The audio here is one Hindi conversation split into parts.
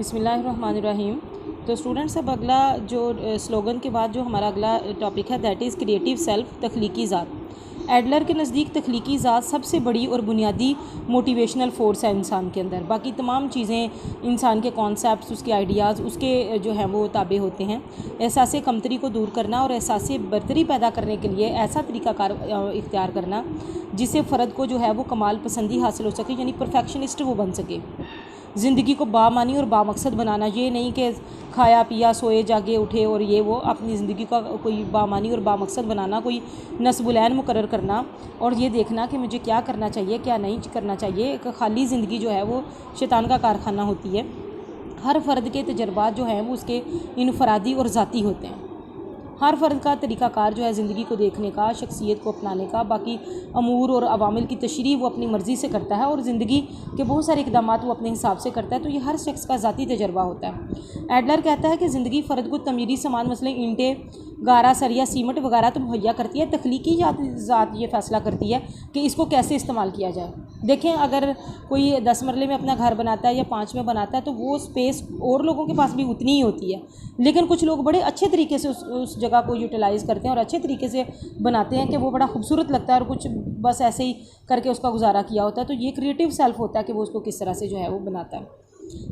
बिस्मिल्लाहिर्रहमानिर्रहीम। तो स्टूडेंट्स, अब अगला जो स्लोगन के बाद जो हमारा अगला टॉपिक है दैट इज़ क्रिएटिव सेल्फ, तख्लीकी ज़ात। एडलर के नज़दीक तख्लीकी ज़ात सबसे बड़ी और बुनियादी मोटिवेशनल फ़ोर्स है इंसान के अंदर। बाकी तमाम चीज़ें इंसान के कॉन्सेप्ट्स, उसके आइडियाज़, उसके जो हैं वो ताबे होते हैं। एहसास कमतरी को दूर करना और एहसास बरतरी पैदा करने के लिए ऐसा तरीक़ाकार इख्तियार करना जिससे फ़र्द को जो है वो कमाल पसंदी हासिल हो सके, यानी परफेक्शनिस्ट वो बन सके। ज़िंदगी को बामानी और बामकसद बनाना, ये नहीं कि खाया पिया सोए जागे उठे और ये वो, अपनी ज़िंदगी का कोई बामानी और बामकसद बनाना, कोई नस्बुलैन मुकर्रर करना और ये देखना कि मुझे क्या करना चाहिए क्या नहीं करना चाहिए। एक खाली ज़िंदगी जो है वो शैतान का कारखाना होती है। हर फ़र्द के तजर्बात जो हैं वो उसके इनफरादी और ज़ाती होते हैं। हर फ़र्द का तरीक़ाकार जो है ज़िंदगी को देखने का, शख्सियत को अपनाने का, बाकी अमूर और अवामिल की तशरीह वो अपनी मर्ज़ी से करता है और ज़िंदगी के बहुत सारे इक़दामात वो अपने हिसाब से करता है। तो ये हर शख्स का ज़ाती तजर्बा होता है। एडलर कहता है कि ज़िंदगी फ़र्द को तमीरी सामान मसलन ईंटें, गारा, सरिया, सीमेंट वगैरह तो मुहैया करती है। तख्लीकी ज़ात ये फ़ैसला करती है कि इसको कैसे इस्तेमाल किया जाए। देखें, अगर कोई 10 मरले में अपना घर बनाता है या 5 में बनाता है तो वो स्पेस और लोगों के पास भी उतनी ही होती है, लेकिन कुछ लोग बड़े अच्छे तरीके से उस जगह को यूटिलाइज़ करते हैं और अच्छे तरीके से बनाते हैं कि वो बड़ा खूबसूरत लगता है, और कुछ बस ऐसे ही करके उसका गुजारा किया होता है। तो ये क्रिएटिव सेल्फ होता है कि वो उसको किस तरह से जो है वो बनाता है।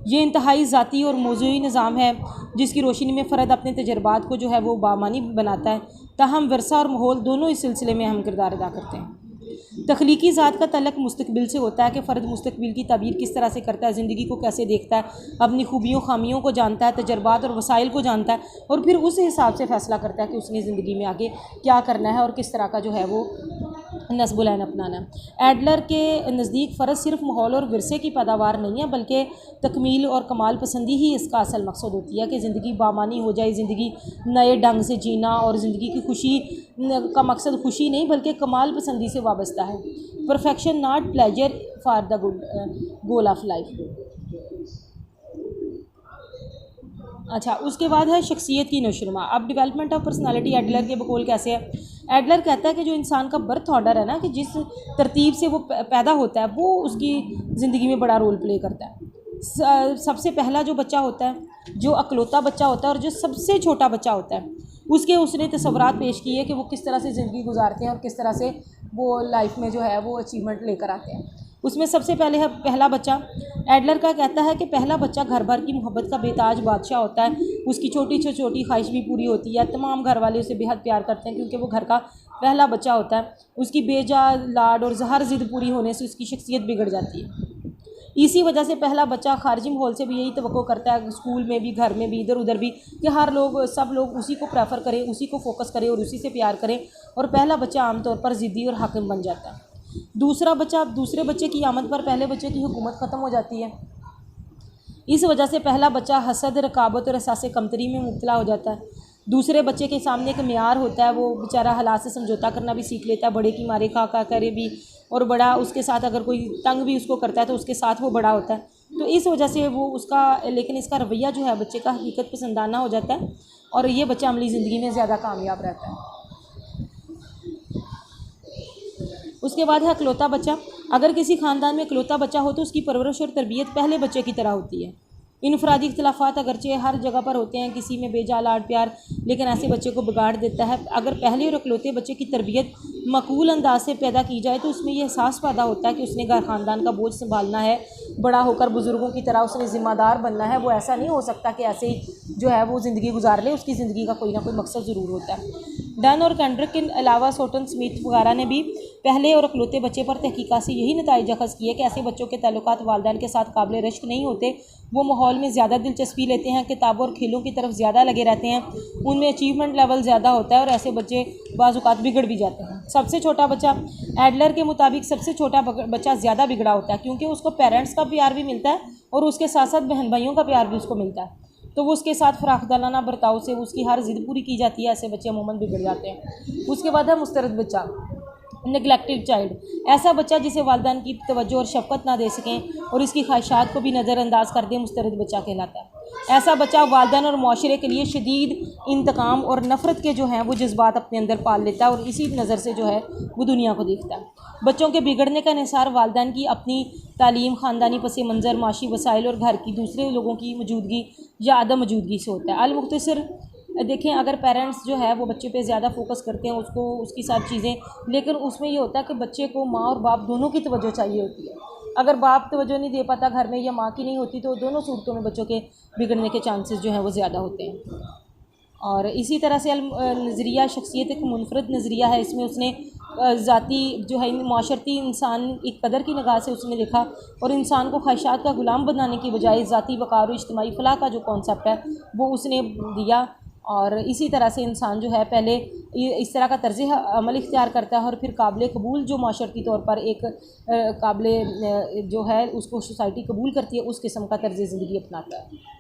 ये इंतहाई ज़ाती और मौज़ूई निज़ाम है जिसकी रोशनी में फ़र्द अपने तजर्बात को जो है वो बामानी बनाता है। ताहम वर्षा और माहौल दोनों इस सिलसिले में अहम किरदार अदा करते हैं। तख्लीकी ज़ात का तल्लुक़ मुस्तक़बिल से होता है कि फ़र्द मुस्तक़बिल की ताबीर किस तरह से करता है, ज़िंदगी को कैसे देखता है, अपनी खूबियों खामियों को जानता है, तजर्बात और वसाइल को जानता है और फिर उस हिसाब से फ़ैसला करता है कि उसने ज़िंदगी में आगे क्या करना है और किस तरह का जो है वो नस्बुलैन अपनाना है। एडलर के नज़दीक फ़र्ज सिर्फ माहौल और विरसे की पैदावार नहीं है, बल्कि तकमील और कमाल पसंदी ही इसका असल मकसद होती है कि ज़िंदगी बामानी हो जाए, ज़िंदगी नए ढंग से जीना, और ज़िंदगी की खुशी का मकसद खुशी नहीं बल्कि कमाल पसंदी से वाबस्ता है। Perfection not pleasure for the goal of life. अच्छा, उसके बाद है शख्सियत की नशोनुमा। अब डेवलपमेंट ऑफ पर्सनालिटी एडलर के बकौल कैसे है। एडलर कहता है कि जो इंसान का बर्थ ऑर्डर है ना, कि जिस तरतीब से वो पैदा होता है वो उसकी ज़िंदगी में बड़ा रोल प्ले करता है। सबसे पहला जो बच्चा होता है, जो अकलौता बच्चा होता है और जो सबसे छोटा बच्चा होता है, उसने तसव्वुरात पेश किए कि वो किस तरह से ज़िंदगी गुजारते हैं और किस तरह से वो लाइफ में जो है वो अचीवमेंट लेकर आते हैं। उसमें सबसे पहले है पहला बच्चा। एडलर का कहता है कि पहला बच्चा घर भर की मोहब्बत का बेताज बादशाह होता है। उसकी छोटी से छोटी ख्वाहिश भी पूरी होती है। तमाम घर वाले उसे बेहद प्यार करते हैं क्योंकि वो घर का पहला बच्चा होता है। उसकी बेजा लाड और हर ज़िद पूरी होने से उसकी शख्सियत बिगड़ जाती है। इसी वजह से पहला बच्चा खारजी माहौल से भी यही तवक्को करता है, स्कूल में भी, घर में भी, इधर उधर भी, कि सब लोग उसी को प्रेफर करें, उसी को फोकस करें और उसी से प्यार करें। और पहला बच्चा आमतौर पर ज़िद्दी और हाकिम बन जाता है। दूसरे बच्चे की आमद पर पहले बच्चे की हुकूमत ख़त्म हो जाती है। इस वजह से पहला बच्चा हसद, रकाबत और एहसास कमतरी में मुब्तला हो जाता है। दूसरे बच्चे के सामने एक मेयार होता है, वो बेचारा हालात से समझौता करना भी सीख लेता है, बड़े की मारे खा करे भी, और बड़ा उसके साथ अगर कोई तंग भी उसको करता है तो उसके साथ वो बड़ा होता है। तो इस वजह से वो लेकिन इसका रवैया जो है बच्चे का हकीकत पसंदाना हो जाता है और ये बच्चा अमली ज़िंदगी में ज़्यादा कामयाब रहता है। उसके बाद है अकलौता बच्चा। अगर किसी ख़ानदान में अकलौता बच्चा हो तो उसकी परवरिश और तरबियत पहले बच्चे की तरह होती है। इनफरादी इख्तिलाफ़ात अगरचे हर जगह पर होते हैं, किसी में बेजा लाड प्यार, लेकिन ऐसे बच्चे को बिगाड़ देता है। अगर पहले और अकलौते बच्चे की तरबियत मकबूल अंदाज से पैदा की जाए तो उसमें यह एहसास पैदा होता है कि उसने घर ख़ानदान का बोझ संभालना है, बड़ा होकर बुज़ुर्गों की तरह उसने ज़िम्मेदार बनना है। वो ऐसा नहीं हो सकता कि ऐसे ही जो है वो ज़िंदगी गुजार ले, उसकी ज़िंदगी का कोई ना कोई मकसद ज़रूर होता है। डन और केंड्रिक के अलावा सोटन स्मिथ वगैरह ने भी पहले और अकलौते बच्चे पर तहकीकात से यही नतीजा अखज़ किए कि ऐसे बच्चों के ताल्लुकात वालिदैन के साथ काबिल रश्क नहीं होते। वो माहौल में ज़्यादा दिलचस्पी लेते हैं, किताबों और खेलों की तरफ ज़्यादा लगे रहते हैं, उनमें अचीवमेंट लेवल ज़्यादा होता है और ऐसे बच्चे बाज़ औक़ात बिगड़ भी जाते हैं। सबसे छोटा बच्चा, एडलर के मुताबिक सबसे छोटा बच्चा ज़्यादा बिगड़ा होता है क्योंकि उसको पेरेंट्स का प्यार भी मिलता है और उसके साथ साथ बहन भाइयों का प्यार भी उसको मिलता है। तो वो उसके साथ फ़राख़दाना बर्ताव से उसकी हर ज़िद पूरी की जाती है। ऐसे बच्चे अमूमन बिगड़ जाते हैं। उसके बाद है मुस्तरद बच्चा, नेगलेक्टेड चाइल्ड। ऐसा बच्चा जिसे वालिदैन की तवज्जो और शफ़क़त ना दे सकें और इसकी ख्वाहिशात को भी नज़रअंदाज कर दें, मुस्तरद बच्चा कहलाता है। ऐसा बच्चा वालिदैन और माशरे के लिए शदीद इंतकाम और नफ़रत के जो हैं वो जज्बात अपने अंदर पाल लेता है और इसी नज़र से जो है वो दुनिया को देखता है। बच्चों के बिगड़ने का निसार वालिदैन की अपनी तालीम, ख़ानदानी पस मंज़र, माशी वसाइल और घर की दूसरे लोगों की मौजूदगी या अदम मौजूदगी से होता है। अल-मुख्तसर देखें, अगर पेरेंट्स जो है वो बच्चे पे ज़्यादा फोकस करते हैं, उसको उसकी सारी चीज़ें, लेकिन उसमें ये होता है कि बच्चे को माँ और बाप दोनों की तवज्जो चाहिए होती है। अगर बाप तवज्जो नहीं दे पाता घर में या माँ की नहीं होती तो दोनों सूरतों में बच्चों के बिगड़ने के चांसेस जो हैं वो ज़्यादा होते हैं। और इसी तरह से नज़रिया शख्सियत एक मुनफरद नज़रिया है। इसमें उसने ज़ाती जो है माशरती इंसान एक कदर की निगाह से उसने देखा और इंसान को ख्वाहिशात का ग़ुलाम बनाने की बजाय ज़ाती वक़ार और इज्तिमाई फ़लाह का जो कॉन्सेप्ट है वो उसने दिया। और इसी तरह से इंसान जो है पहले इस तरह का तर्ज़ अमल इख्तियार करता है और फिर काबिल कबूल जो माशरती तौर पर एक काबिल जो है उसको सोसाइटी कबूल करती है उस किस्म का तर्ज़ ज़िंदगी अपनाता है।